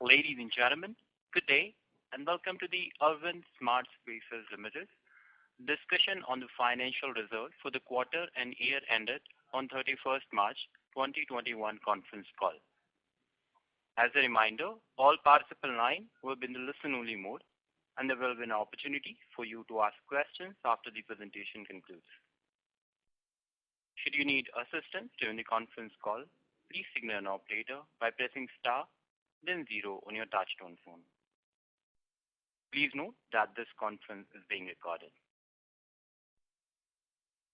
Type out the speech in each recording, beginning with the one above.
Ladies and gentlemen, good day and welcome to the Arvind Smartspaces Ltd discussion on the financial results for the quarter and year ended on 31st March 2021 conference call. As a reminder, all participant line will be in the listen-only mode and there will be an opportunity for you to ask questions after the presentation concludes. Should you need assistance during the conference call, please signal an operator by pressing star then 0 on your touchtone phone. Please note that this conference is being recorded.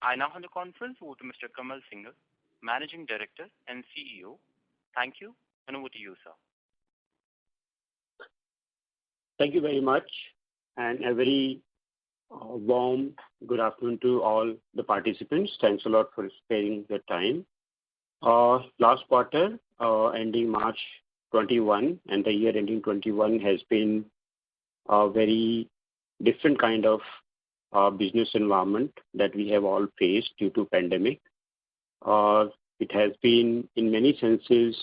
I now hand the conference over to Mr. Kamal Singhal, Managing Director and CEO. Thank you, and over to you, sir. Thank you very much, and a very warm good afternoon to all the participants. Thanks a lot for sparing the time. Last quarter, ending March 21 and the year ending 21 has been a very different kind of business environment that we have all faced due to pandemic. It has been in many senses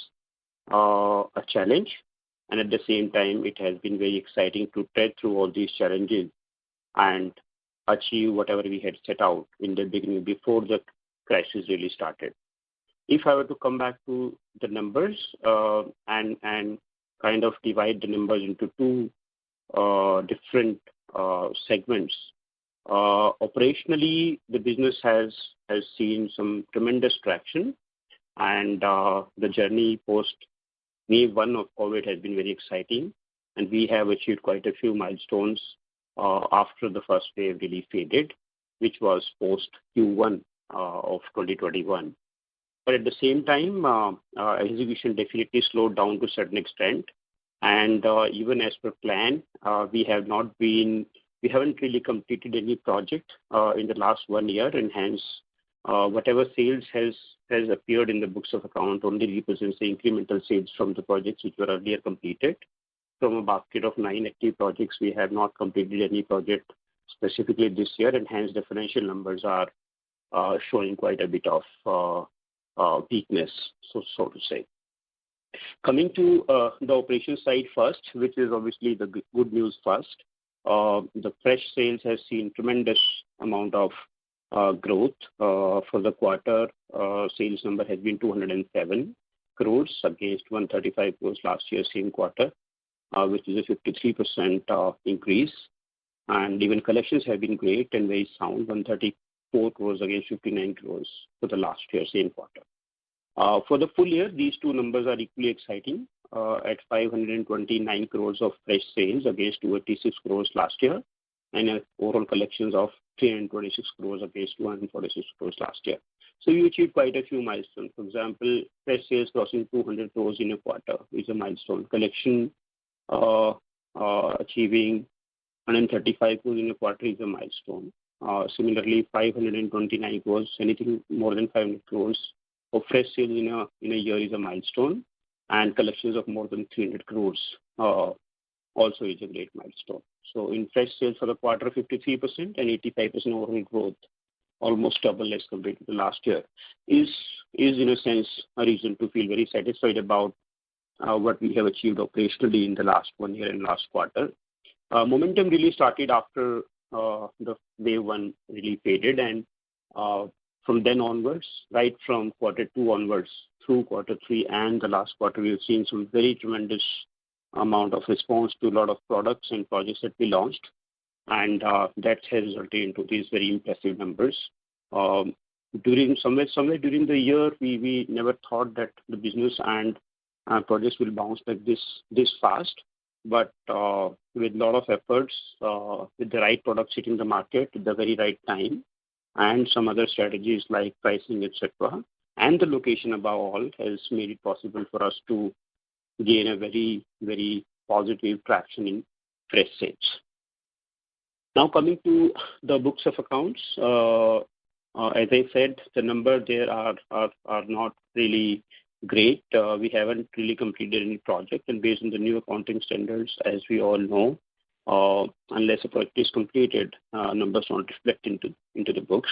a challenge, and at the same time it has been very exciting to tread through all these challenges and achieve whatever we had set out in the beginning before the crisis really started. If I were to come back to the numbers and kind of divide the numbers into two different segments, operationally the business has seen some tremendous traction, and the journey post wave 1 of COVID has been very exciting, and we have achieved quite a few milestones after the first wave really faded, which was post Q1 of 2021. But at the same time, execution definitely slowed down to a certain extent, and even as per plan, we haven't really completed any project in the last 1 year, and hence whatever sales has appeared in the books of account only represents the incremental sales from the projects which were earlier completed. From a basket of 9 active projects, we have not completed any project specifically this year, and hence the financial numbers are showing quite a bit of weakness, so to say. Coming to the operation side first, which is obviously the good news first. The fresh sales has seen tremendous amount of growth. For the quarter, sales number has been 207 crores against 135 crores last year, same quarter, which is a 53% increase. And even collections have been great and very sound, 134 crores against 59 crores for the last year, same quarter. For the full year, these two numbers are equally exciting, at 529 crores of fresh sales against 286 crores last year, and overall collections of 326 crores against 246 crores last year. So we achieved quite a few milestones. For example, fresh sales crossing 200 crores in a quarter is a milestone. Collection achieving 135 crores in a quarter is a milestone. Similarly, 529 crores, anything more than 500 crores of fresh sales in a year is a milestone, and collections of more than 300 crores also is a great milestone. So in fresh sales for the quarter, 53% and 85% overall growth, almost double as compared to the last year, is in a sense a reason to feel very satisfied about what we have achieved operationally in the last 1 year and last quarter. Momentum really started after the wave 1 really faded, and from then onwards, right from Q2 onwards through Q3 and the last quarter, we have seen some very tremendous amount of response to a lot of products and projects that we launched, and that has resulted into these very impressive numbers. Somewhere during the year, we never thought that the business and projects will bounce like this fast, but with a lot of efforts, with the right products hitting the market at the very right time, and some other strategies like pricing, etc., and the location above all has made it possible for us to gain a very, very positive traction in fresh sales. Now coming to the books of accounts, as I said, the number there are not really great. We haven't really completed any project, and based on the new accounting standards, as we all know, unless a project is completed, numbers don't reflect into the books.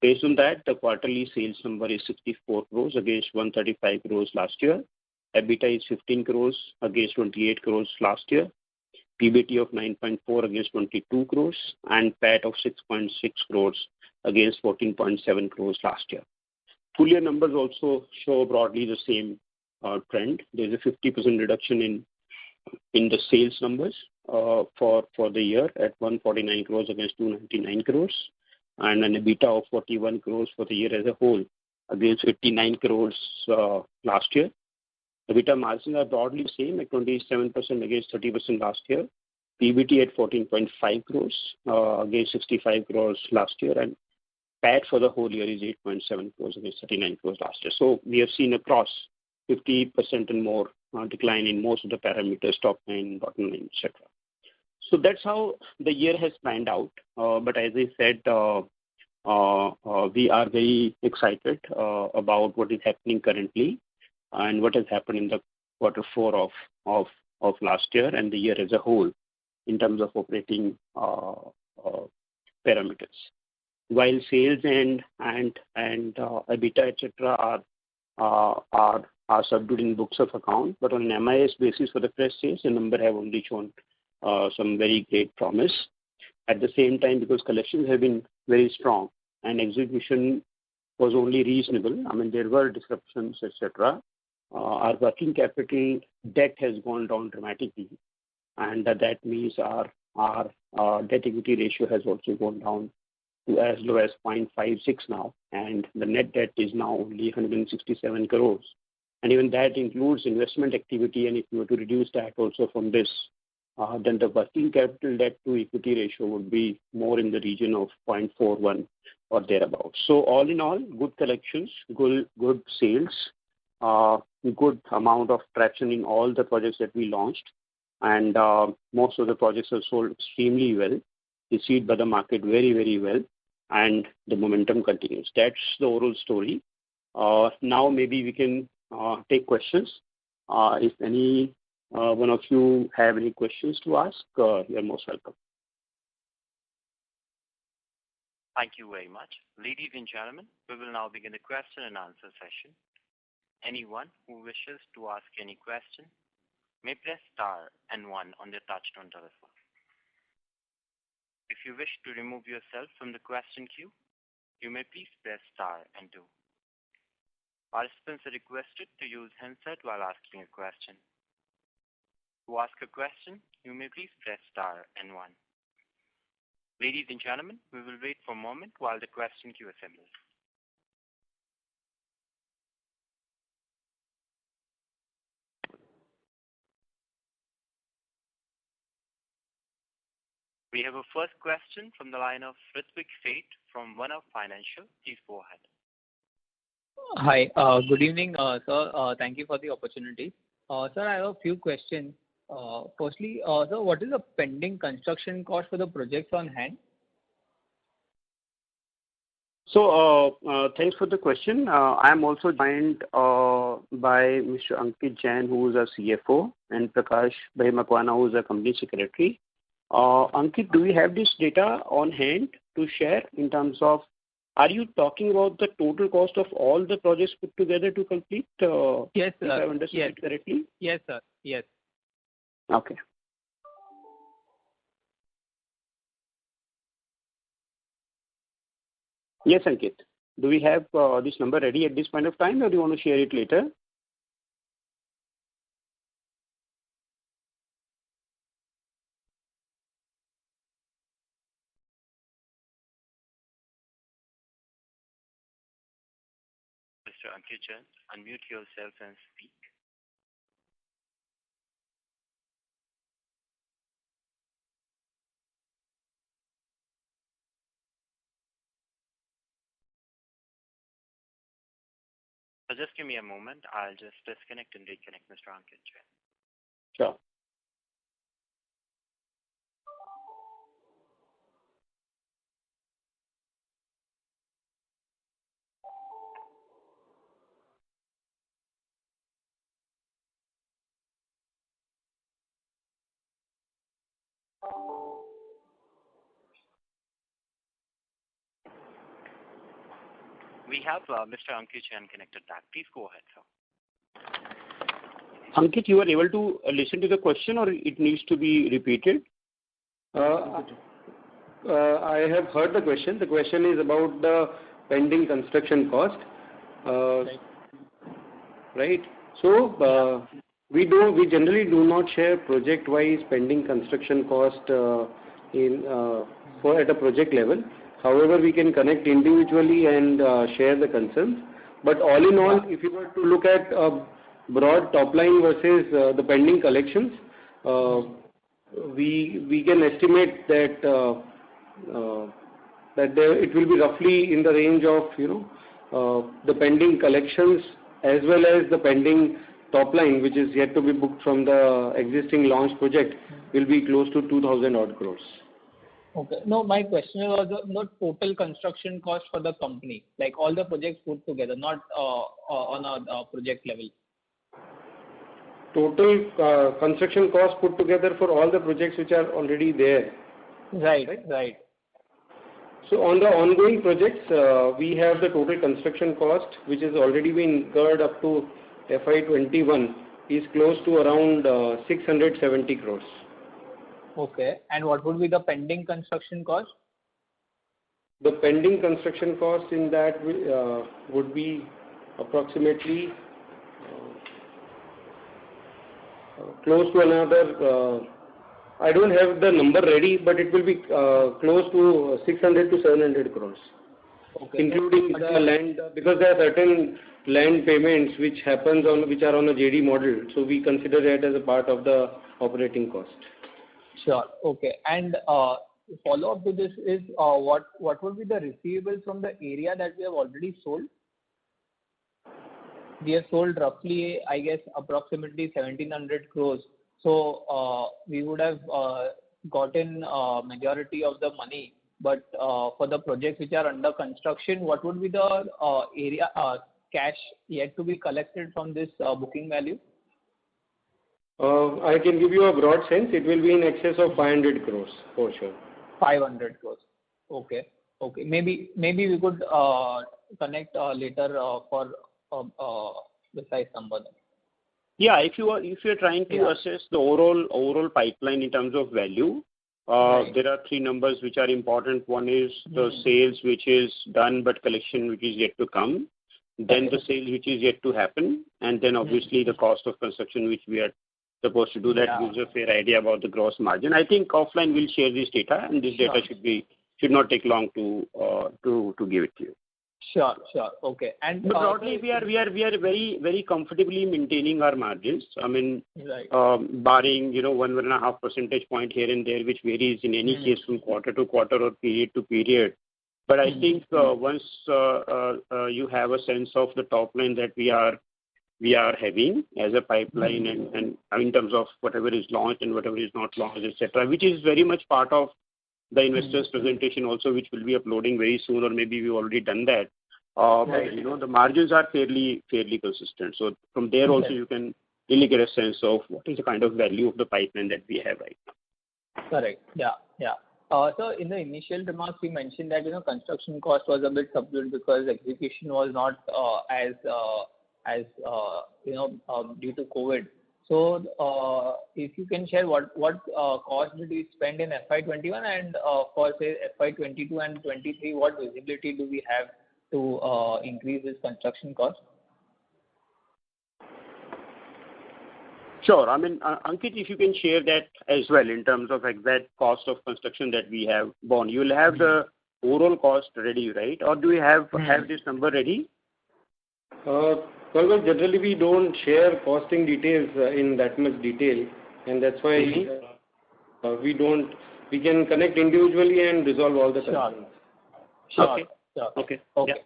Based on that, the quarterly sales number is 64 crores against 135 crores last year, EBITDA is 15 crores against 28 crores last year. PBT of 9.4 against 22 crores and PAT of 6.6 crores against 14.7 crores last year. Full year numbers also show broadly the same trend. There's a 50% reduction in the sales numbers for the year at 149 crores against 299 crores, and an EBITDA of 41 crores for the year as a whole against 59 crores last year. EBITDA margins are broadly the same at 27% against 30% last year. PBT at 14.5 crores against 65 crores last year, and PAT for the whole year is 8.7 crores against 39 crores last year. So we have seen across 50% and more decline in most of the parameters, top line, bottom line, etc. So that's how the year has panned out. But as I said, we are very excited about what is happening currently and what has happened in the quarter four of last year and the year as a whole in terms of operating parameters. While sales and EBITDA, etc., are subdued in books of account, but on an MIS basis for the fresh sales, the number have only shown some very great promise. At the same time, because collections have been very strong and execution was only reasonable, I mean, there were disruptions, etc. Our working capital debt has gone down dramatically, and that means our debt equity ratio has also gone down to as low as 0.56 now, and the net debt is now only 167 crores. And even that includes investment activity, and if you were to reduce that also from this, then the working capital debt to equity ratio would be more in the region of 0.41 or thereabouts. So all in all, good collections, good sales, good amount of traction in all the projects that we launched, and most of the projects are sold extremely well, received by the market very, very well, and the momentum continues. That's the overall story. Now maybe we can take questions. If any one of you have any questions to ask, you're most welcome. Thank you very much. Ladies and gentlemen, we will now begin the question and answer session. Anyone who wishes to ask any question may press star and 1 on their touchtone telephone. If you wish to remove yourself from the question queue, you may please press star and 2. Participants are requested to use handset while asking a question. To ask a question, you may please press star and 1. Ladies and gentlemen, we will wait for a moment while the question queue assembles. We have a first question from the line of Ritvik Seth from One Up Financial. Please go ahead. Hi, good evening, sir. Thank you for the opportunity. Sir, I have a few questions. Firstly, sir, what is the pending construction cost for the projects on hand? So, thanks for the question. I am also joined by Mr. Ankit Jain, who is our CFO, and Prakash Makwana, who is our company secretary. Ankit, do we have this data on hand to share in terms of, are you talking about the total cost of all the projects put together to complete? Yes, sir. If I understood it correctly? Yes, sir. Yes. Okay. Yes, Ankit. Do we have this number ready at this point of time, or do you want to share it later? Mr. Ankit Jain, unmute yourself and speak. So just give me a moment. I'll just disconnect and reconnect Mr. Ankit Jain. Sure. We have Mr. Ankit Jain connected back. Please go ahead, sir. Ankit, you are able to listen to the question, or it needs to be repeated? I have heard the question. The question is about the pending construction cost. Right. So we generally do not share project-wise pending construction cost at a project level. However, we can connect individually and share the concerns. But all in all, if you were to look at broad top line versus the pending collections, we can estimate that it will be roughly in the range of the pending collections as well as the pending top line, which is yet to be booked from the existing launch project, will be close to 2,000 odd crores. Okay. No, my question was not total construction cost for the company, like all the projects put together, not on a project level. Total construction cost put together for all the projects which are already there. Right. So on the ongoing projects, we have the total construction cost, which has already been incurred up to FY21, is close to around 670 crores. Okay. And what would be the pending construction cost? The pending construction cost in that would be approximately close to another, I don't have the number ready, but it will be close to 600 to 700 crores. Okay. Including the land, because there are certain land payments which are on a JD model, so we consider that as a part of the operating cost. Sure. Okay. And follow up to this is what would be the receivables from the area that we have already sold? We have sold roughly, I guess, approximately 1,700 crores. So we would have gotten majority of the money. But for the projects which are under construction, what would be the area cash yet to be collected from this booking value? I can give you a broad sense. It will be in excess of 500 crores for sure. 500 crores. Okay. Maybe we could connect later for precise number then. Yeah, if you are trying to assess the overall pipeline in terms of value, there are three numbers which are important. One is the sales which is done but collection which is yet to come, then the sales which is yet to happen, and then obviously the cost of construction which we are supposed to do. That gives a fair idea about the gross margin. I think offline we'll share this data, and this data should not take long to give it to you. Sure. Okay. And but broadly, we are very, very comfortably maintaining our margins. I mean, barring 1.5 percentage point here and there, which varies in any case from quarter to quarter or period to period. But I think once you have a sense of the top line that we are having as a pipeline and in terms of whatever is launched and whatever is not launched, etc., which is very much part of the investors' presentation also, which will be uploading very soon, or maybe we've already done that. The margins are fairly consistent. So from there also you can really get a sense of what is the kind of value of the pipeline that we have right now. Correct. Yeah. So in the initial remarks, we mentioned that construction cost was a bit subdued because execution was not as due to COVID. So if you can share what cost did we spend in FY21 and for say FY22 and 23, what visibility do we have to increase this construction cost? Sure. I mean, Ankit, if you can share that as well in terms of exact cost of construction that we have borne. You will have the overall cost ready, right? Or do we have this number ready? Well, generally we don't share costing details in that much detail, and that's why we can connect individually and resolve all the concerns. Sure. Okay. Okay.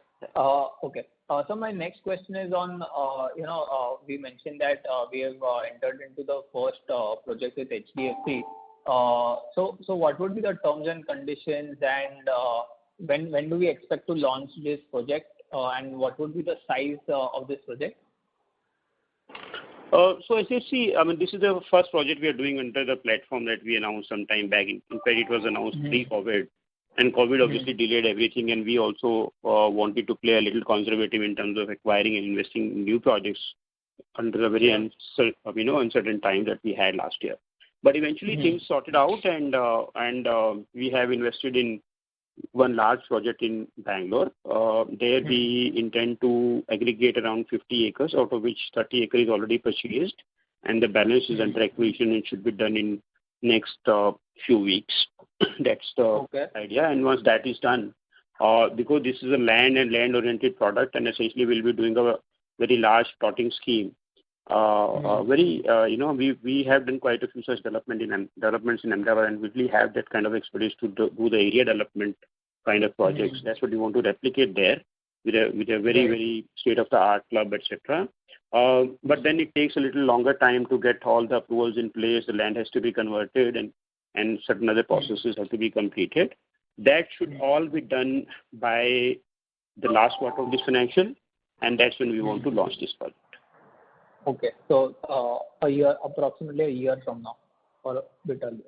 So my next question is on, we mentioned that we have entered into the first project with HDFC. So what would be the terms and conditions, and when do we expect to launch this project, and what would be the size of this project? So as you see, I mean, this is the first project we are doing under the platform that we announced some time back. In fact, it was announced pre-COVID, and COVID obviously delayed everything, and we also wanted to play a little conservative in terms of acquiring and investing in new projects under a very uncertain time that we had last year. But eventually things sorted out, and we have invested in one large project in Bangalore. There we intend to aggregate around 50 acres, out of which 30 acres is already purchased, and the balance is under acquisition and should be done in next few weeks. That's the idea. And once that is done, because this is a land and land-oriented product, and essentially we'll be doing a very large plotting scheme. We have done quite a few such developments in Ahmedabad, and we really have that kind of expertise to do the area development kind of projects. That's what we want to replicate there with a very, very state-of-the-art club, etc. But then it takes a little longer time to get all the approvals in place. The land has to be converted, and certain other processes have to be completed. That should all be done by the last quarter of this financial, and that's when we want to launch this project. Okay, so approximately a year from now, or a bit earlier.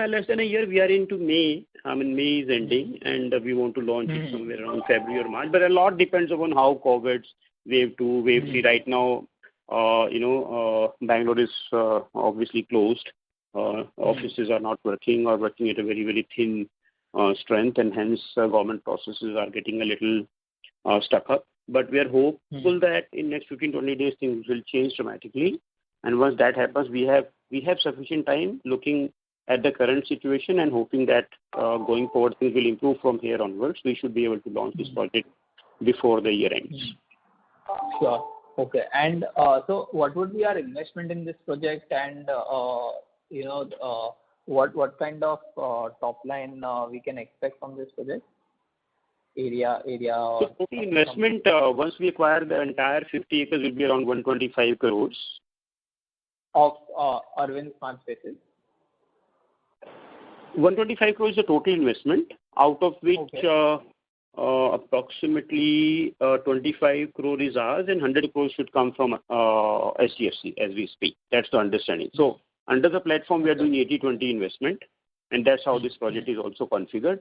Less than a year. We are into May. May is ending, and we want to launch it somewhere around February or March. But a lot depends upon how COVID's wave 2, wave 3. Right now, Bangalore is obviously closed. Offices are not working or working at a very, very thin strength, and hence government processes are getting a little stuck up. But we are hopeful that in next 15-20 days things will change dramatically. And once that happens, we have sufficient time looking at the current situation and hoping that going forward things will improve from here onwards. We should be able to launch this project before the year ends. Sure. Okay. And so what would be our investment in this project, and what kind of top line we can expect from this project? Area. So total investment, once we acquire the entire 50 acres, will be around 125 crores. Of Arvind Smartspaces? 125 crores is the total investment, out of which approximately 25 crore is ours and 100 crores should come from SDFC as we speak. That's the understanding. So under the platform, we are doing 80-20 investment, and that's how this project is also configured.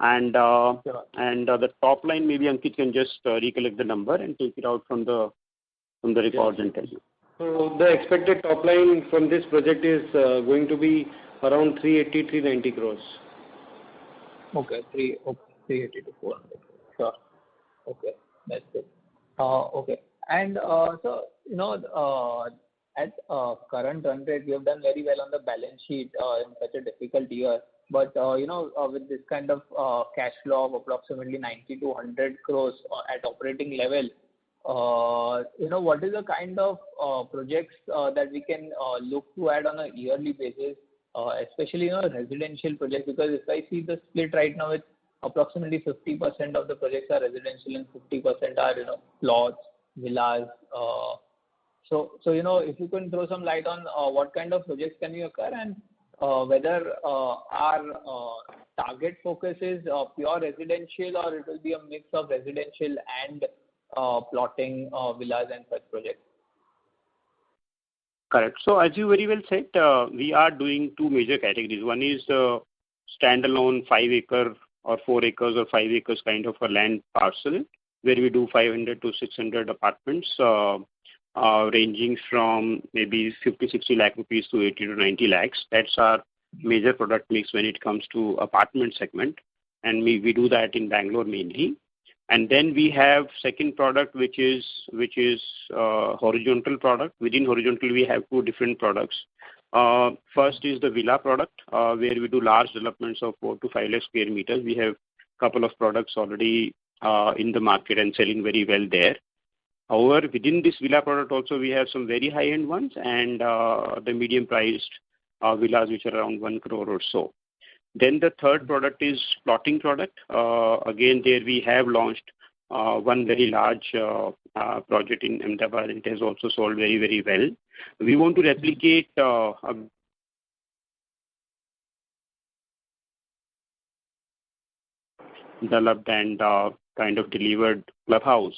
And the top line, maybe Ankit can just recollect the number and take it out from the records and tell you. So the expected top line from this project is going to be around 380-390 crores. Okay, 380 to 400. Sure. Okay, that's good. Okay, and so at current run rate, we have done very well on the balance sheet in such a difficult year. But with this kind of cash flow of approximately 90 to 100 crores at operating level, what is the kind of projects that we can look to add on a yearly basis, especially residential projects? Because if I see the split right now, it's approximately 50% of the projects are residential and 50% are plots, villas. So if you can throw some light on what kind of projects can you occur, and whether our target focus is pure residential, or it will be a mix of residential and plotting, villas and such projects. Correct. So as you very well said, we are doing two major categories. One is standalone 5 acre or 4 acres or 5 acres kind of a land parcel, where we do 500 to 600 apartments, ranging from maybe 50-60 lakh rupees to 80 to 90 lakhs. That's our major product mix when it comes to apartment segment, and we do that in Bangalore mainly. And then we have second product, which is horizontal product. Within horizontal, we have two different products. First is the villa product, where we do large developments of 4 to 5 lakh square meters. We have a couple of products already in the market and selling very well there. However, within this villa product also, we have some very high-end ones and the medium-priced villas, which are around 1 crore or so. Then the third product is plotting product. Again, there we have launched one very large project in Ahmedabad. It has also sold very, very well. We want to replicate developed and kind of delivered clubhouse,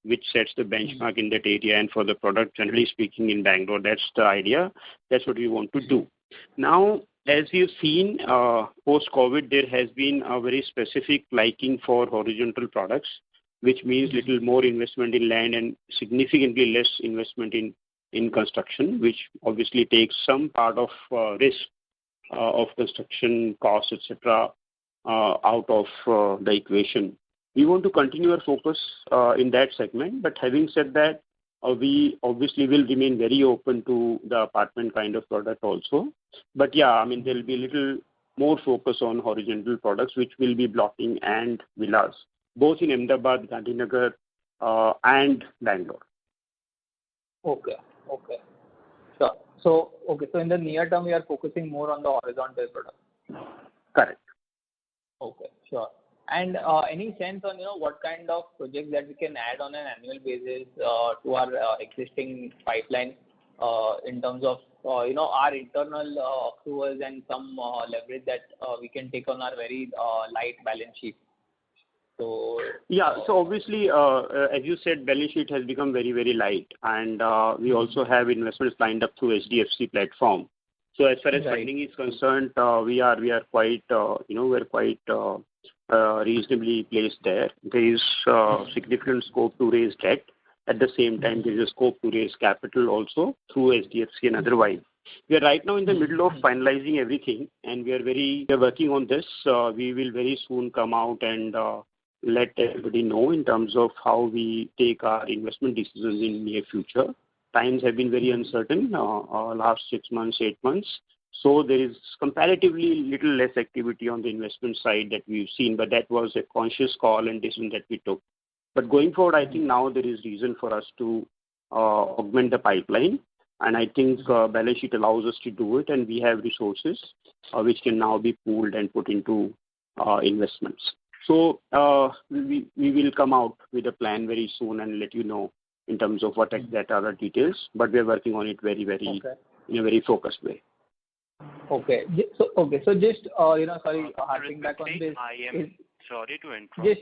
which sets the benchmark in that area and for the product, generally speaking, in Bangalore. That's the idea. That's what we want to do. Now, as you've seen, post-COVID, there has been a very specific liking for horizontal products. which means little more investment in land and significantly less investment in construction, which obviously takes some part of risk of construction costs, etc., out of the equation. We want to continue our focus in that segment, but having said that, we obviously will remain very open to the apartment kind of product also. But yeah, I mean, there will be a little more focus on horizontal products, which will be blocking and villas, both in Ahmedabad, Gandhinagar, and Bangalore. Okay. Sure. So in the near term, we are focusing more on the horizontal product. Correct. Okay, sure. And any sense on, what kind of projects that we can add on an annual basis to our existing pipeline in terms of, our internal accruals and some leverage that we can take on our very light balance sheet? So obviously, as you said, balance sheet has become very, very light, and we also have investments lined up through HDFC platform. So as far as funding is concerned, we are quite reasonably placed there. There is significant scope to raise debt. At the same time, there is a scope to raise capital also through HDFC and otherwise. We are right now in the middle of finalizing everything, and we are working on this. We will very soon come out and let everybody know in terms of how we take our investment decisions in near future. Times have been very uncertain last 6 months, 8 months. So there is comparatively little less activity on the investment side that we've seen, but that was a conscious call and decision that we took. But going forward, I think now there is reason for us to augment the pipeline, and I think balance sheet allows us to do it, and we have resources which can now be pooled and put into investments. So we will come out with a plan very soon and let you know in terms of what that are the details, but we are working on it very, very in a very focused way. Okay. So just sorry, harping back on this. I am sorry to interrupt.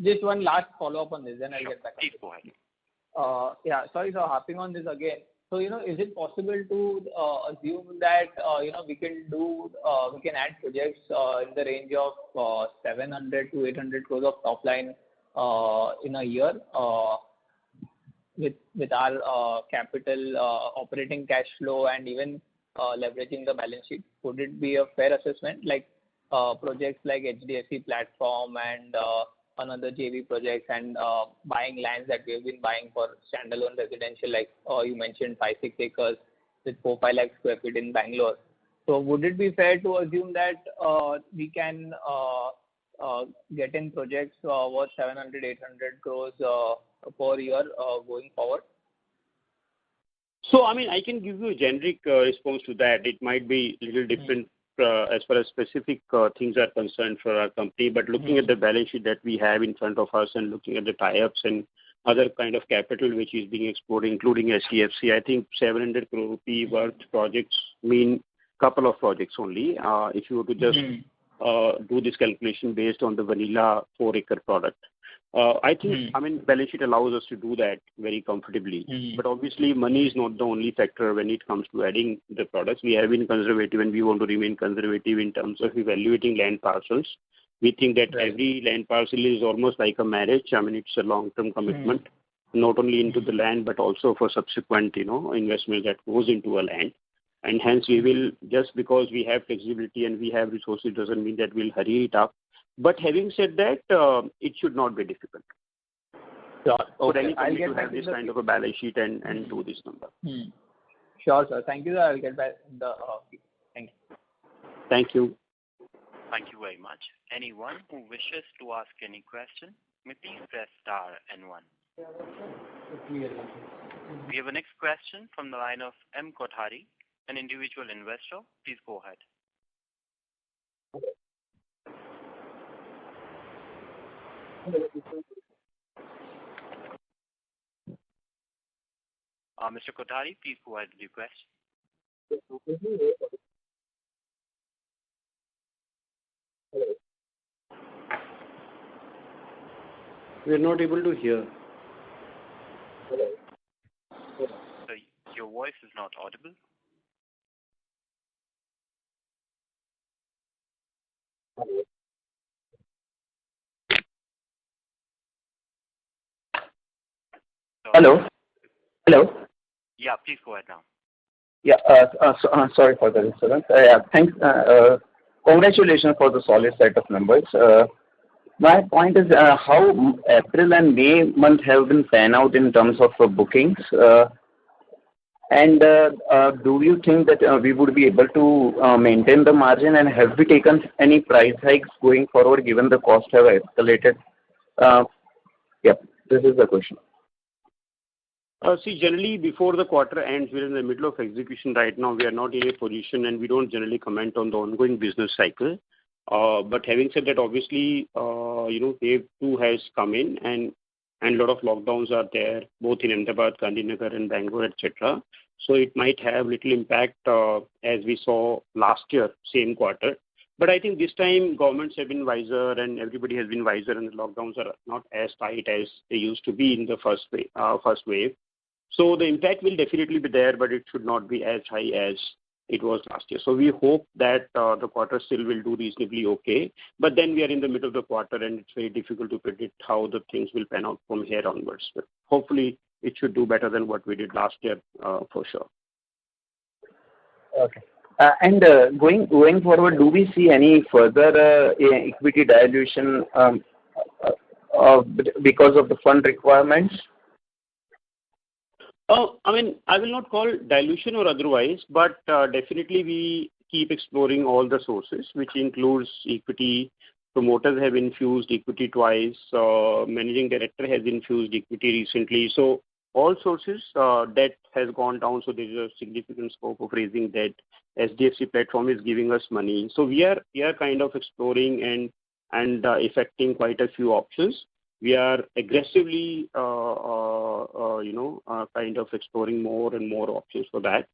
Just one last follow up on this, then I'll get back. Please go ahead. Sorry, so harping on this again. So is it possible to assume that we can add projects in the range of 700 to 800 crores of top line in a year with our capital operating cash flow and even leveraging the balance sheet? Would it be a fair assessment, like projects like HDFC platform and another JV projects and buying lands that we have been buying for standalone residential, like you mentioned 5-6 acres with 4-5 lakh square feet in Bangalore? So would it be fair to assume that we can get in projects worth 700-800 crores per year going forward? So, I mean, I can give you a generic response to that. It might be a little different as far as specific things are concerned for our company, but looking at the balance sheet that we have in front of us and looking at the tie-ups and other kind of capital which is being explored, including HDFC, I think 700 crore rupee worth projects mean couple of projects only. If you were to just do this calculation based on the vanilla 4-acre product. I think, I mean, balance sheet allows us to do that very comfortably. But obviously, money is not the only factor when it comes to adding the products. We have been conservative and we want to remain conservative in terms of evaluating land parcels. We think that every land parcel is almost like a marriage. I mean, it's a long-term commitment, not only into the land, but also for subsequent, investment that goes into a land. And hence, we will, just because we have flexibility and we have resources, doesn't mean that we'll hurry it up. But having said that, it should not be difficult. Sure. For any company to have this kind of a balance sheet and do this number. Sure, sir. Thank you, sir. I'll get back thank you. Thank you. Thank you very much. Anyone who wishes to ask any question, may please press star and 1. We have a next question from the line of M. Kothari, an individual investor. Please go ahead. Mr. Kothari, please go ahead with your question. We are not able to hear. So your voice is not audible. Hello. Hello. Yeah, please go ahead now. Yeah, sorry for the disturbance. Yeah, thanks. Congratulations for the solid set of numbers. My point is how April and May month have been pan out in terms of bookings. And do you think that we would be able to maintain the margin, and have we taken any price hikes going forward given the costs have escalated? Yeah, this is the question. See, generally before the quarter ends, we're in the middle of execution right now. We are not in a position, and we don't generally comment on the ongoing business cycle. But having said that, obviously, wave 2 has come in, and a lot of lockdowns are there, both in Ahmedabad, Gandhinagar, and Bangalore, etc. So it might have little impact as we saw last year, same quarter. But I think this time governments have been wiser, and everybody has been wiser, and the lockdowns are not as tight as they used to be in the first wave. So the impact will definitely be there, but it should not be as high as it was last year. So we hope that the quarter still will do reasonably okay. But then we are in the middle of the quarter, and it's very difficult to predict how the things will pan out from here onwards. But hopefully it should do better than what we did last year for sure. Okay. And going forward, do we see any further equity dilution because of the fund requirements? I will not call dilution or otherwise, but definitely we keep exploring all the sources, which includes equity. Promoters have infused equity twice. Managing director has infused equity recently. So all sources, debt has gone down, so there is a significant scope of raising debt. SDFC platform is giving us money. So we are kind of exploring and effecting quite a few options. We are aggressively, kind of exploring more and more options for that.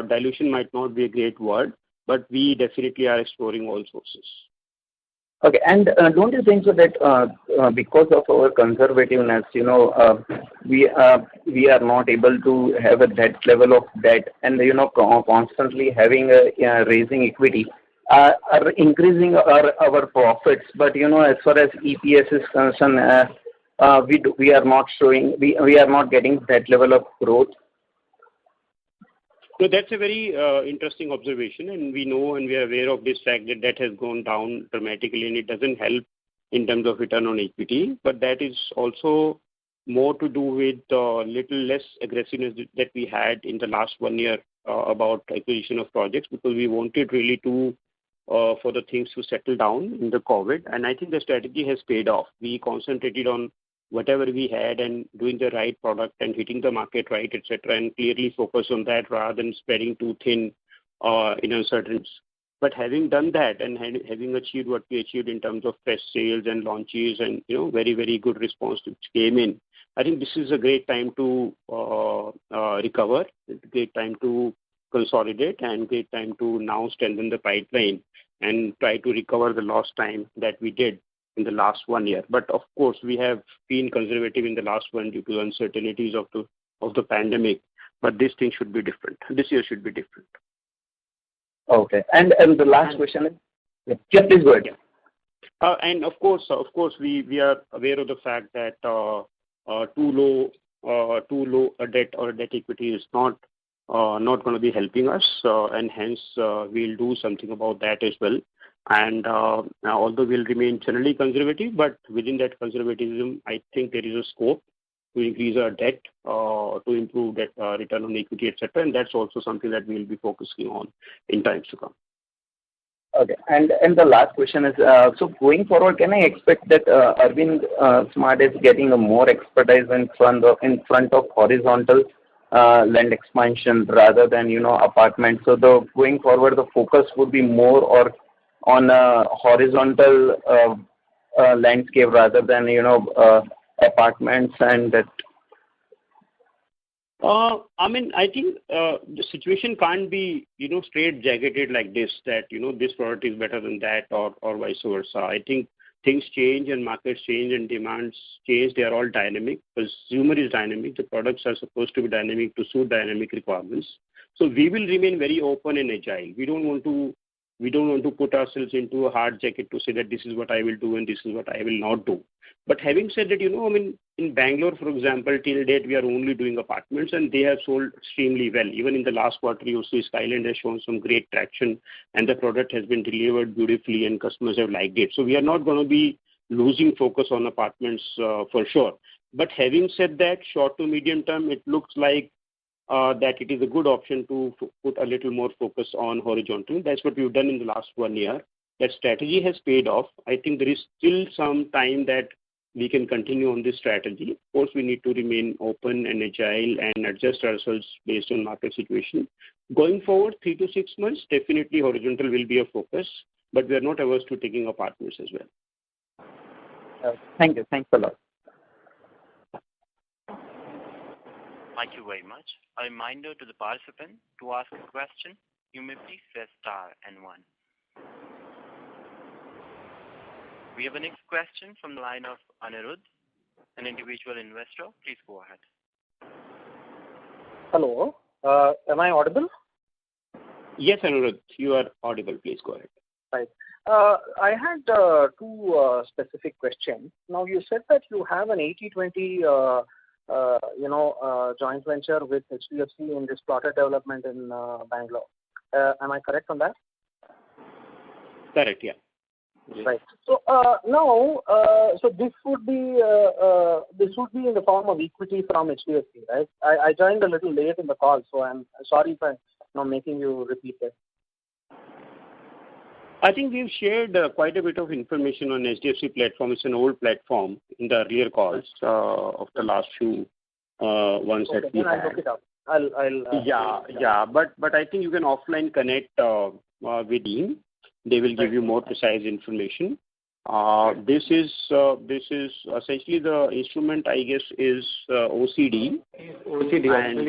Dilution might not be a great word, but we definitely are exploring all sources. Okay, and don't you think so that because of our conservativeness, we are not able to have that level of debt, and constantly having raising equity are increasing our profits, but as far as EPS is concerned, we are not getting that level of growth. So that's a very interesting observation, and we know and we are aware of this fact that has gone down dramatically, and it doesn't help in terms of return on equity. But that is also more to do with little less aggressiveness that we had in the last 1 year about acquisition of projects, because we wanted really to for the things to settle down in the COVID, and I think the strategy has paid off. We concentrated on whatever we had and doing the right product and hitting the market right, etc., and clearly focus on that rather than spreading too thin in uncertainties. But having done that and having achieved what we achieved in terms of fresh sales and launches and very, very good response which came in, I think this is a great time to recover. It's a great time to consolidate and great time to now strengthen the pipeline and try to recover the lost time that we did in the last 1 year. But of course, we have been conservative in the last one due to uncertainties of the pandemic. But this thing should be different. This year should be different. Okay. And the last question is, yeah, please go ahead. And of course, we are aware of the fact that too low a debt or a debt equity is not going to be helping us, and hence we'll do something about that as well. And although we'll remain generally conservative, but within that conservatism, I think there is a scope to increase our debt, to improve that return on equity, etc. And that's also something that we'll be focusing on in times to come. Okay. And the last question is, so going forward, can I expect that Arvind Smart is getting a more expertise in front of horizontal land expansion rather than apartments? So going forward, the focus would be more on horizontal landscape rather than apartments and that. I think the situation can't be straight jagged like this, that this product is better than that or vice versa. I think things change and markets change and demands change. They are all dynamic. Consumer is dynamic. The products are supposed to be dynamic to suit dynamic requirements. So we will remain very open and agile. We don't want to We don't want to put ourselves into a hard jacket to say that this is what I will do and this is what I will not do. But having said that, in Bangalore, for example, till date, we are only doing apartments and they have sold extremely well. Even in the last quarter, you see Skyland has shown some great traction and the product has been delivered beautifully and customers have liked it. So we are not going to be losing focus on apartments for sure. But having said that, short to medium term, it looks like that it is a good option to put a little more focus on horizontal. That's what we've done in the last 1 year. That strategy has paid off. I think there is still some time that we can continue on this strategy. Of course, we need to remain open and agile and adjust ourselves based on market situation. Going forward, 3 to 6 months, definitely horizontal will be a focus, but we are not averse to taking apartments as well. Thank you. Thanks a lot. Thank you very much. A reminder to the participant, to ask a question, you may please press star and 1. We have a next question from the line of Anirudh, an individual investor. Please go ahead. Hello. Am I audible? Yes, Anirudh, you are audible. Please go ahead. Right. I had two specific questions. Now, you said that you have an 80-20 joint venture with HDFC in this plotted development in Bangalore. Am I correct on that? Correct, yeah. Right. So now, so this would be in the form of equity from HDFC, right? I joined a little late in the call, so I'm sorry if I'm making you repeat it. I think we've shared quite a bit of information on HDFC platform. It's an old platform in the earlier calls of the last few ones okay, that we had. I'll look it up. I'll But I think you can offline connect with him. They will give you more precise information. This is essentially the instrument, I guess, is OCD. OCD. And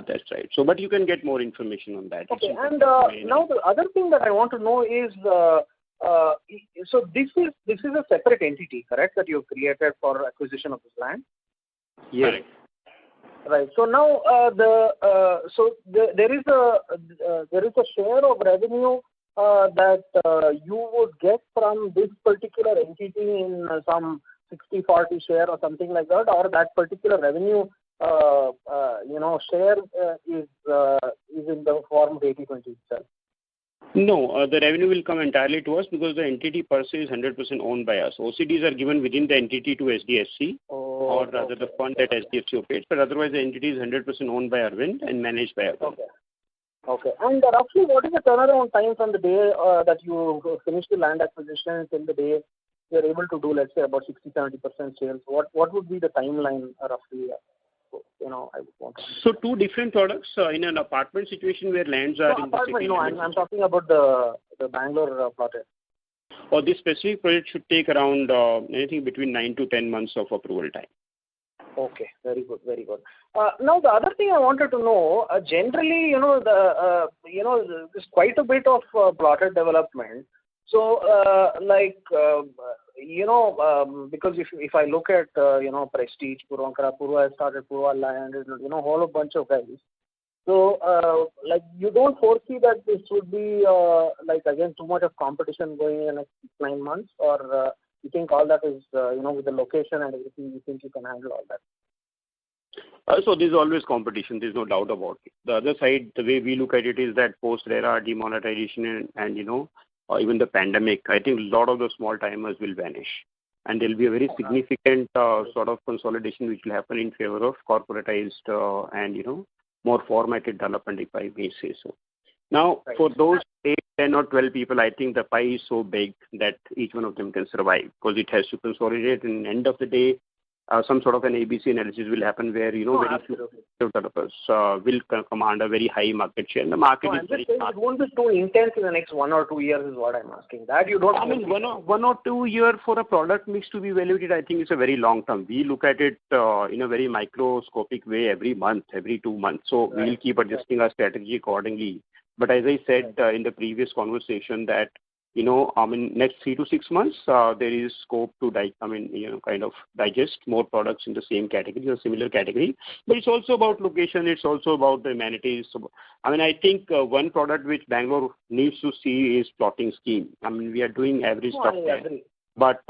that's right. So, but you can get more information on that. Okay, and now the other thing that I want to know is, so this is a separate entity, correct, that you've created for acquisition of this land? Yes. Right. So now there is a share of revenue that you would get from this particular entity in some 60-40 share or something like that, or that particular revenue share is in the form of 80-20 itself? No, the revenue will come entirely to us because the entity per se is 100% owned by us. OCDs are given within the entity to SDFC, or rather the fund that SDFC operates, but otherwise the entity is 100% owned by Arvind and managed by Arvind. Okay. And roughly what is the turnaround time from the day that you finish the land acquisition till the day you're able to do, let's say, about 60-70% sales? What would be the timeline roughly? I would want to. So two different products in an apartment situation where lands are in the city. No, I'm talking about the Bangalore project. Or this specific project should take around anything between 9 to 10 months of approval time. Okay, very good. Now the other thing I wanted to know, generally, there's quite a bit of plotted development. So, because if I look at, Prestige, Puravankara, Purva has started, Purva Land, whole bunch of guys. So, you don't foresee that this would be, again, too much of competition going in the next 6-9 months, or you think all that is, with the location and everything, you think you can handle all that? So there's always competition. There's no doubt about it. The other side, the way we look at it is that post-RERA, demonetization, and even the pandemic, I think a lot of the small timers will vanish. And there'll be a very significant sort of consolidation which will happen in favor of corporatized and, more formatted development, if I may say so. Now, for those 8, 10 or 12 people, I think the pie is so big that each one of them can survive because it has to consolidate. And at the end of the day, some sort of an ABC analysis will happen where, very few developers will command a very high market share. And the market is very hard. It won't be too intense in the next 1 or 2 years is what I'm asking. That you don't... I mean, one or 2 year for a product mix to be evaluated, I think it's a very long term. We look at it in a very microscopic way every month, every 2 months. So we'll keep adjusting our strategy accordingly. But as I said in the previous conversation that next 3 to 6 months, there is scope to kind of digest more products in the same category or similar category. But it's also about location. It's also about the amenities. So, I think one product which Bangalore needs to see is plotting scheme. We are doing average stuff there. But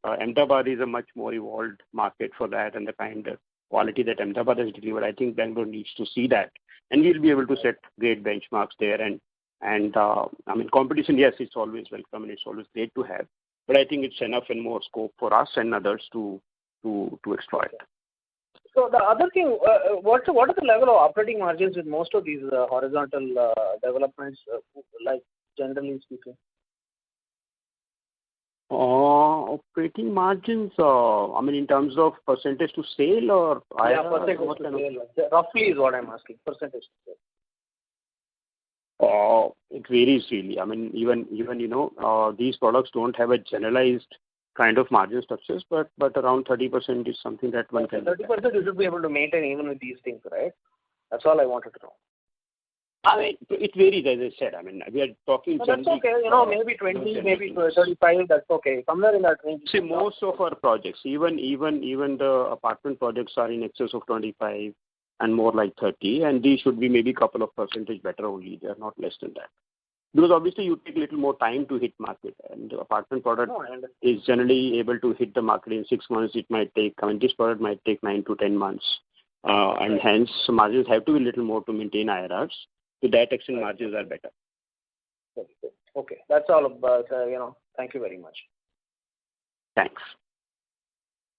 Ahmedabad is a much more evolved market for that, and the kind of quality that Ahmedabad has delivered, I think Bangalore needs to see that. And we'll be able to set great benchmarks there. And competition, yes, it's always welcome and it's always great to have. But I think it's enough and more scope for us and others to exploit. So the other thing, what are the level of operating margins with most of these horizontal developments, like generally speaking? Operating margins, in terms of percentage to sale or? Yeah, percentage to sale. Roughly is what I'm asking, percentage to sale. It varies really. Even these products don't have a generalized kind of margin structures, but around 30% is something that one can. 30% you should be able to maintain even with these things, right? That's all I wanted to know. It varies, as I said. We are talking. No, that's okay. Maybe 20, maybe 35. That's okay. Somewhere in that range. See, most of our projects, even the apartment projects, are in excess of 25 and more like 30, and these should be maybe a couple of percentage better only. They are not less than that. Because obviously you take a little more time to hit market, and the apartment product is generally able to hit the market in 6 months. It might take, this product might take 9 to 10 months, and hence margins have to be a little more to maintain IRRs. To that extent, margins are better. Okay, that's all about. Thank you very much. Thanks.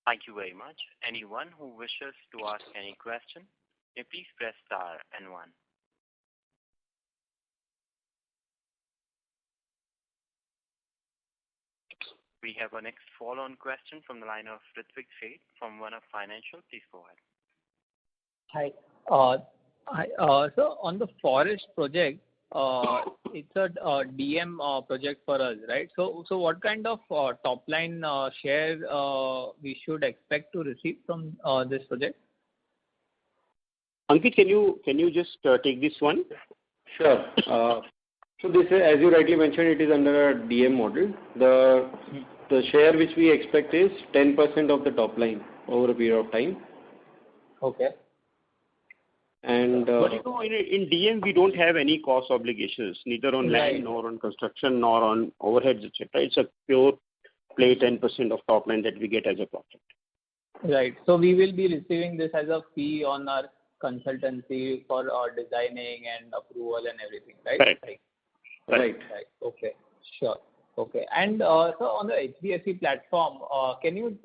Thank you very much. Anyone who wishes to ask any question, please press star and 1. We have our next follow-on question from the line of Ritvik Seth from One Up Financial. Please go ahead. Hi. So on the forest project, it's a DM project for us, right? So what kind of top line share we should expect to receive from this project? Ankit, can you just take this one? Sure. So this, as you rightly mentioned, it is under a DM model. The share which we expect is 10% of the top line over a period of time. Okay. And but in DM we don't have any cost obligations, neither on land nor on construction nor on overheads, etc. It's a pure play 10% of top line that we get as a profit. Right. So we will be receiving this as a fee on our consultancy for designing and approval and everything, right? Correct. Right. Okay. Sure. Okay. And so on the HDFC platform, can you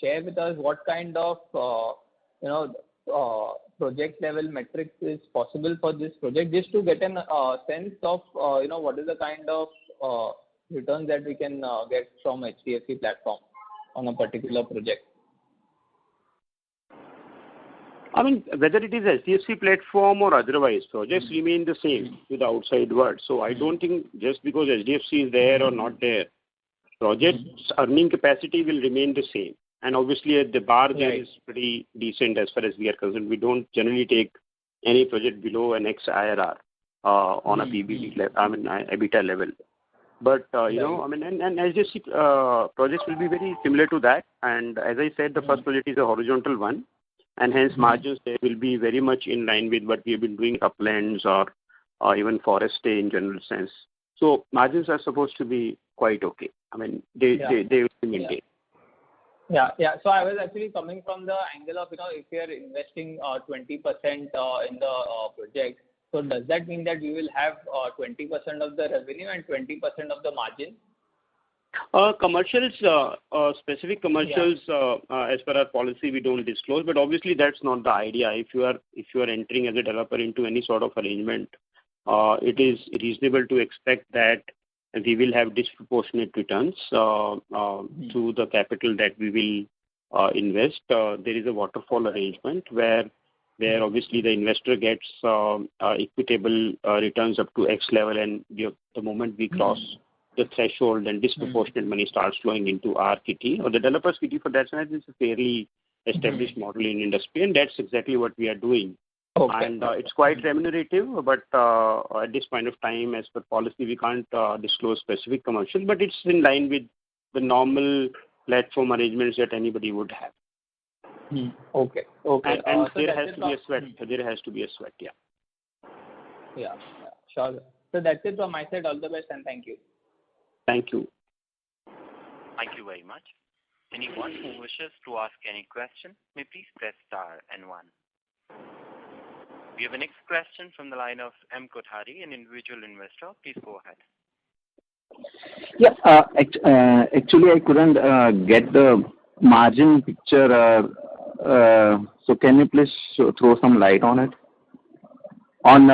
share with us what kind of project level metrics is possible for this project, just to get a sense of what is the kind of returns that we can get from HDFC platform on a particular project? Whether it is HDFC platform or otherwise, projects remain the same with the outside world. So I don't think just because HDFC is there or not there, project's earning capacity will remain the same. And obviously at the bar there is pretty decent as far as we are concerned. We don't generally take any project below an X IRR on a PBT level, EBITDA level. But and HDFC projects will be very similar to that. And as I said, the first project is a horizontal one. And hence margins there will be very much in line with what we have been doing uplands or even forest stay in general sense. So margins are supposed to be quite okay. They will be maintained. Yeah. So I was actually coming from the angle of, if you are investing 20% in the project, so does that mean that we will have 20% of the revenue and 20% of the margin? Commercials, specific commercials, as per our policy, we don't disclose. But obviously, that's not the idea. If you are entering as a developer into any sort of arrangement, it is reasonable to expect that we will have disproportionate returns to the capital that we will invest. There is a waterfall arrangement where obviously the investor gets equitable returns up to X level, and the moment we cross the threshold, and disproportionate money starts flowing into our kitty or the developer's kitty. For that side, it's a fairly established model in industry, and that's exactly what we are doing Okay. And it's quite remunerative, but at this point of time, as per policy, we can't disclose specific commercials, but it's in line with the normal platform arrangements that anybody would have. Okay. Okay. And So there that's has it to be a from- sweat. There has to be a sweat, yeah. Yeah. Sure. So that's it from my side. All the best and thank you. Thank you. Thank you very much. Anyone who wishes to ask any question may please press star and one. We have a next question from the line of M. Kothari, an individual investor. Please go ahead. Yeah. Actually, I couldn't get the margin picture. So can you please throw some light on it? On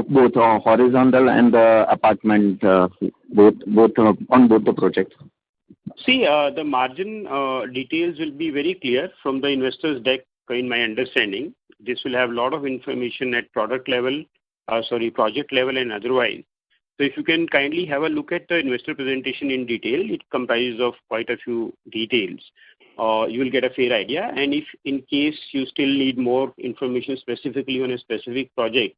both horizontal and apartment, both on both the projects. See, the margin details will be very clear from the investor's deck, in my understanding. This will have a lot of information at project level and otherwise. So if you can kindly have a look at the investor presentation in detail, it comprises of quite a few details. You will get a fair idea. And if in case you still need more information specifically on a specific project,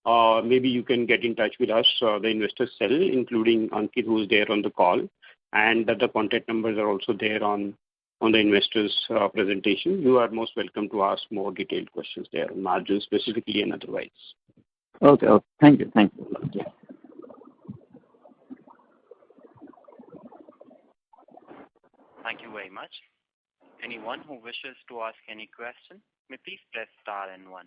maybe you can get in touch with us, the investor cell, including Ankit, who is there on the call. And the contact numbers are also there on the investors' presentation. You are most welcome to ask more detailed questions there on margins specifically and otherwise. Okay. Thank you. Yeah. Thank you very much. Anyone who wishes to ask any question may please press star and one.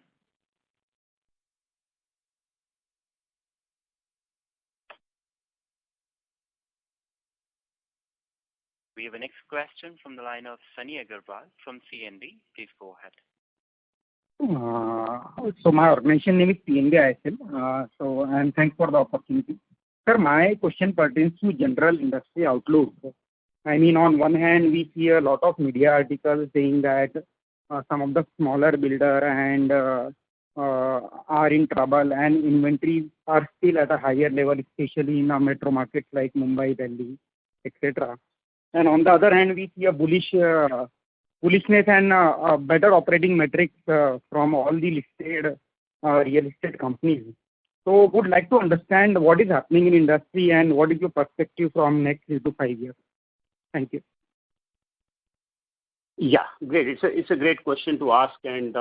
We have a next question from the line of Sunny Agarwal from CND. Please go ahead. So my organization name is CND ISL. And thanks for the opportunity. Sir, my question pertains to general industry outlook. I mean, on one hand, we see a lot of media articles saying that some of the smaller builder and are in trouble and inventories are still at a higher level, especially in metro markets like Mumbai, Delhi, etc. And on the other hand, we see a bullishness and better operating metrics from all the listed real estate companies. So would like to understand what is happening in industry and what is your perspective from next 3 to 5 years. Thank you. Yeah, great. It's a great question to ask, and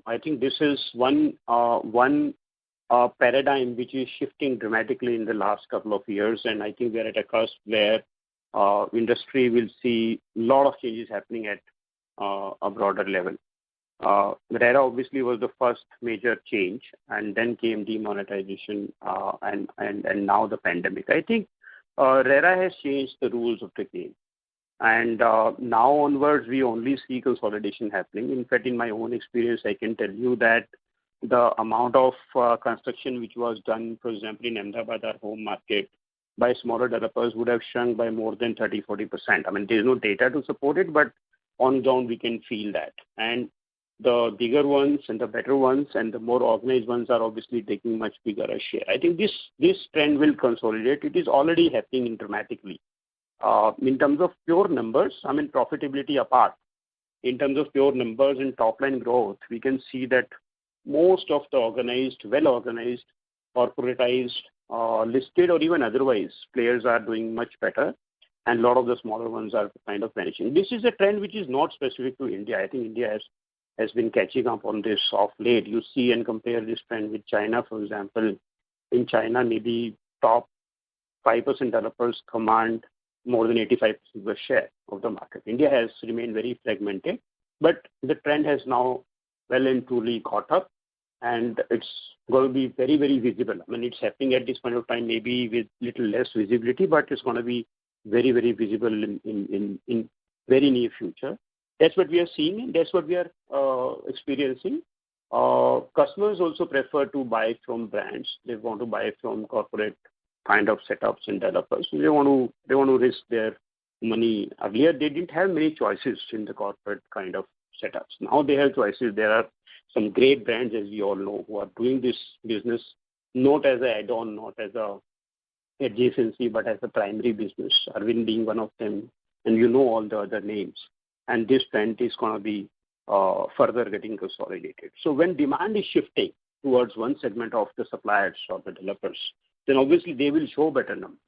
I think this is one paradigm which is shifting dramatically in the last couple of years, and I think we're at a cusp where industry will see a lot of changes happening at a broader level. RERA obviously was the first major change, and then came demonetization, and now the pandemic. I think RERA has changed the rules of the game. And now onwards, we only see consolidation happening. In fact, in my own experience, I can tell you that the amount of construction which was done, for example, in Ahmedabad, our home market, by smaller developers would have shrunk by more than 30-40%. I mean, there's no data to support it, but on ground we can feel that. And the bigger ones and the better ones and the more organized ones are obviously taking much bigger a share. I think this trend will consolidate. It is already happening dramatically. In terms of pure numbers, I mean, profitability apart, in terms of pure numbers and top line growth, we can see that most of the organized, well-organized, corporatized, listed or even otherwise, players are doing much better, and a lot of the smaller ones are kind of vanishing. This is a trend which is not specific to India. I think India has been catching up on this of late. You see and compare this trend with China, for example. In China, maybe top 5% developers command more than 85% of the share of the market. India has remained very fragmented, but the trend has now well and truly caught up, and it's going to be very, very visible. I mean, it's happening at this point of time, maybe with little less visibility, but it's going to be very, very visible in very near future. That's what we are seeing, and that's what we are experiencing. Customers also prefer to buy from brands. They want to buy from corporate kind of setups and developers. They want to risk their money. Earlier, they didn't have many choices in the corporate kind of setups. Now they have choices. There are some great brands, as we all know, who are doing this business not as an add-on, not as a adjacency, but as a primary business. Arvind being one of them, and you know all the other names. And this trend is going to be further getting consolidated. So when demand is shifting, towards one segment of the suppliers or the developers, then obviously they will show better numbers.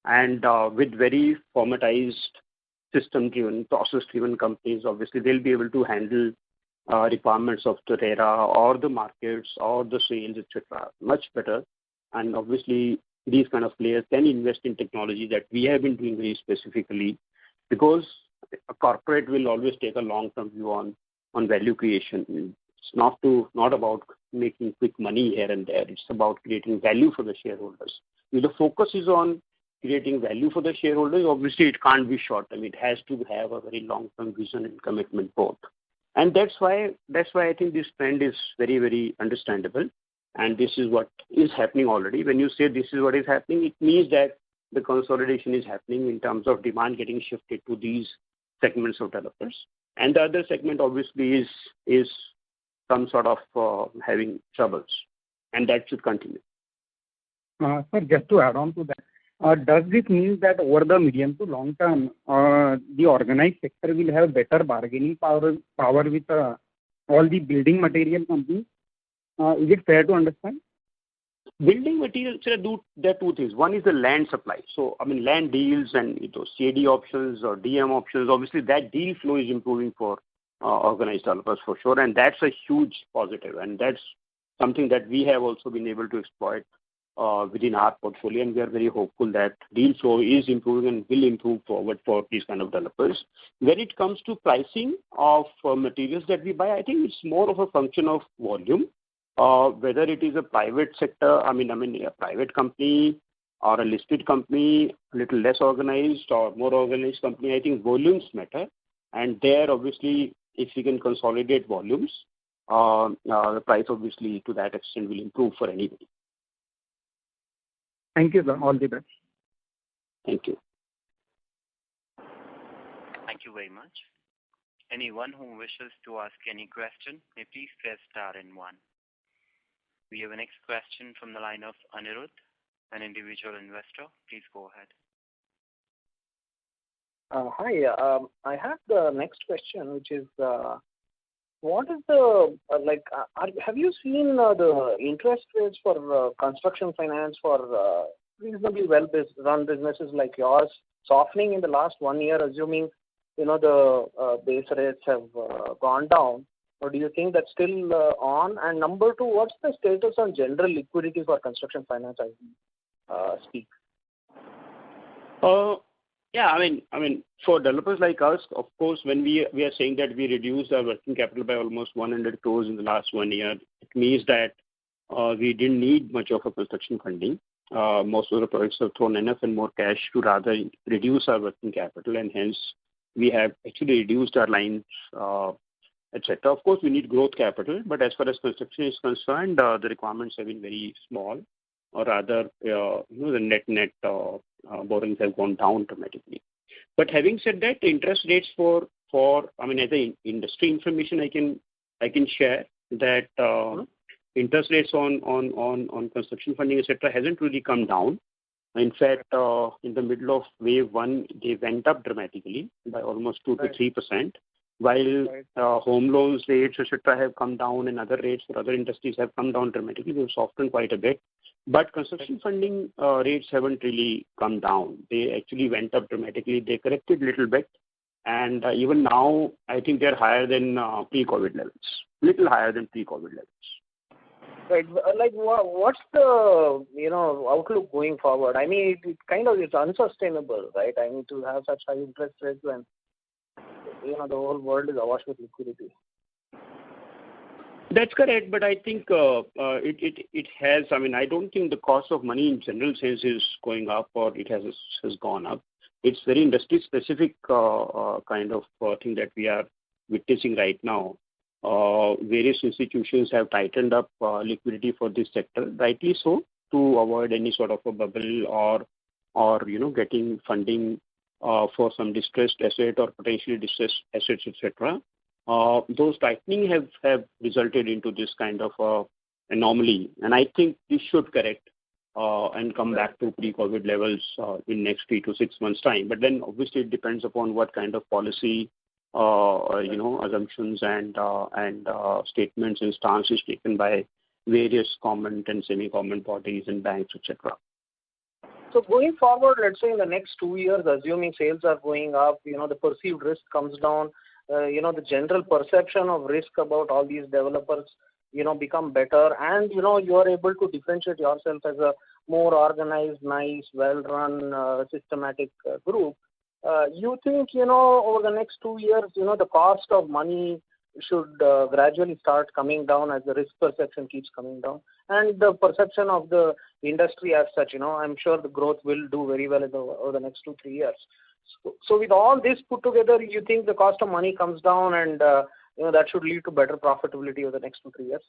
And with very formatized, system-driven, process-driven companies, obviously they'll be able to handle requirements of the RERA or the markets or the sales, etc., much better. And obviously these kind of players can invest in technology that we have been doing very specifically, because a corporate will always take a long-term view on value creation. It's not about making quick money here and there. It's about creating value for the shareholders. If the focus is on creating value for the shareholders, obviously it can't be short-term. It has to have a very long-term vision and commitment both. And that's why I think this trend is very, very understandable. And this is what is happening already. When you say this is what is happening, it means that the consolidation is happening in terms of demand getting shifted to these segments of developers. And the other segment obviously is some sort of having troubles, and that should continue. Sir, just to add on to that, does this mean that over the medium to long term, the organized sector will have better bargaining power with all the building material companies? Is it fair to understand? Building materials, there are two things. One is the land supply. So, land deals and CAD options or DM options, obviously that deal flow is improving for organized developers for sure. And that's a huge positive. And that's something that we have also been able to exploit within our portfolio. And we are very hopeful that deal flow is improving and will improve forward for these kind of developers. When it comes to pricing of materials that we buy, I think it's more of a function of volume. Whether it is a private sector, a private company or a listed company, a little less organized or more organized company, I think volumes matter. And there, obviously, if we can consolidate volumes, the price obviously to that extent will improve for anybody. Thank you, sir. All the best. Thank you. Thank you very much. Anyone who wishes to ask any question may please press star and one. We have a next question from the line of Anirudh, an individual investor. Please go ahead. Hi. I have the next question, which is, what is the, have you seen the interest rates for construction finance for reasonably well-run businesses like yours softening in the last 1 year, assuming, the base rates have gone down? Or do you think that's still on? And number two, what's the status on general liquidity for construction finance as we speak? For developers like us, of course, when we are saying that we reduced our working capital by almost 100 crores in the last 1 year, it means that we didn't need much of a construction funding. Most of the projects have thrown enough and more cash to rather reduce our working capital, and hence we have actually reduced our lines, etc. Of course, we need growth capital, but as far as construction is concerned, the requirements have been very small, or rather, the net borrowings have gone down dramatically. But having said that, the interest rates as an industry information, I can share that interest rates on construction funding, etc., hasn't really come down. In fact, in the middle of wave one, they went up dramatically by almost 2 to 3%. While home loans rates, etc., have come down, and other rates for other industries have come down dramatically. They've softened quite a bit. But construction funding rates haven't really come down. They actually went up dramatically. They corrected a little bit. And even now, I think they're higher than pre-COVID levels, little higher than pre-COVID levels. Right. What's the, outlook going forward? It's unsustainable, right? To have such high interest rates when the whole world is awash with liquidity. That's correct, but I think it has. I don't think the cost of money in general sense is going up or it has gone up. It's very industry specific kind of thing that we are witnessing right now. Various institutions have tightened up liquidity for this sector, rightly so, to avoid any sort of a bubble or getting funding for some distressed asset or potentially distressed assets, etc. Those tightening have resulted into this kind of anomaly, and I think this should correct and come back to pre-COVID levels in next 3 to 6 months' time. But then obviously it depends upon what kind of policy, assumptions and statements and stances taken by various government and semi-government bodies and banks, etc. So going forward, let's say in the next 2 years, assuming sales are going up, the perceived risk comes down, the general perception of risk about all these developers, become better, and, you are able to differentiate yourself as a more organized, nice, well-run, systematic group. You think, over the next 2 years, the cost of money should gradually start coming down as the risk perception keeps coming down, and the perception of the industry as such, I'm sure the growth will do very well over the next 2-3 years. So with all this put together, you think the cost of money comes down, and that should lead to better profitability over the next 2-3 years?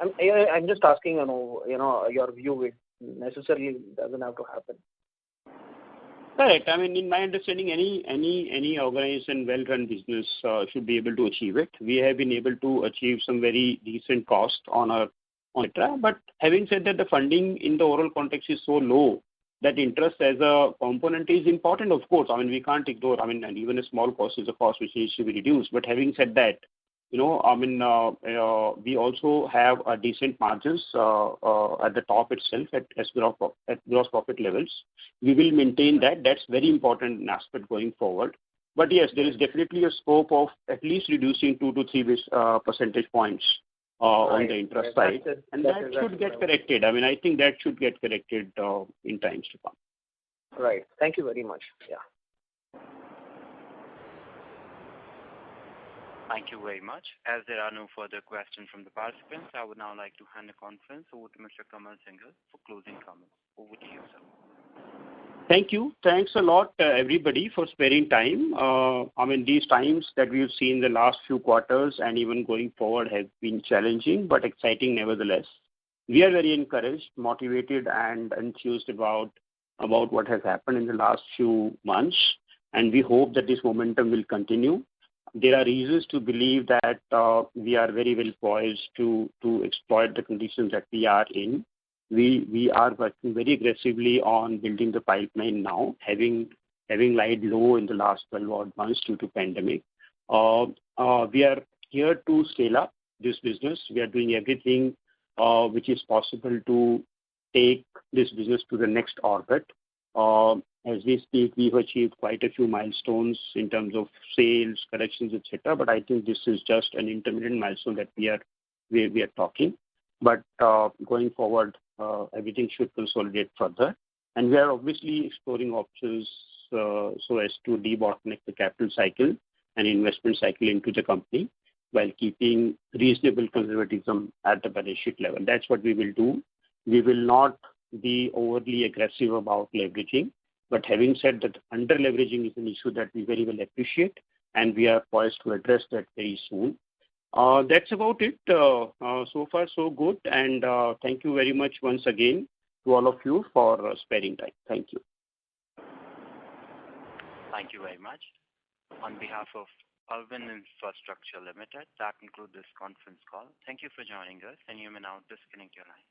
I'm just asking, your view. It necessarily doesn't have to happen. Correct. I mean, in my understanding, any organized and well-run business should be able to achieve it. We have been able to achieve some very decent cost on our ITRA. But having said that, the funding in the overall context is so low that interest as a component is important, of course. I mean, we can't ignore. I mean, and even a small cost is a cost which needs to be reduced. But having said that, we also have a decent margins at the top itself at gross profit levels. We will maintain that. That's very important aspect going forward. But yes, there is definitely a scope of at least reducing 2 to 3 percentage points on the interest side, and that should get corrected. I mean, I think that should get corrected in times to come. Right. Thank you very much. Yeah. Thank you very much. As there are no further questions from the participants, I would now like to hand the conference over to Mr. Kamal Singhal for closing comments. Over to you, sir. Thank you. Thanks a lot, everybody, for sparing time. I mean, these times that we've seen the last few quarters and even going forward have been challenging, but exciting nevertheless. We are very encouraged, motivated, and enthused about what has happened in the last few months, and we hope that this momentum will continue. There are reasons to believe that we are very well poised to exploit the conditions that we are in. We are working very aggressively on building the pipeline now, having lied low in the last 12 odd months due to pandemic. We are here to scale up this business. We are doing everything which is possible to take this business to the next orbit. As we speak, we've achieved quite a few milestones in terms of sales, collections, etc. But I think this is just an intermediate milestone that we are talking. But going forward, everything should consolidate further. And we are obviously exploring options so as to debottleneck the capital cycle and investment cycle into the company while keeping reasonable conservatism at the balance sheet level. That's what we will do. We will not be overly aggressive about leveraging. But having said that, under-leveraging is an issue that we very well appreciate, and we are poised to address that very soon. That's about it. So far, so good. And thank you very much once again to all of you for sparing time. Thank you. Thank you very much. On behalf of Arvind Infrastructure Limited, that concludes this conference call. Thank you for joining us, and you may now disconnect your line.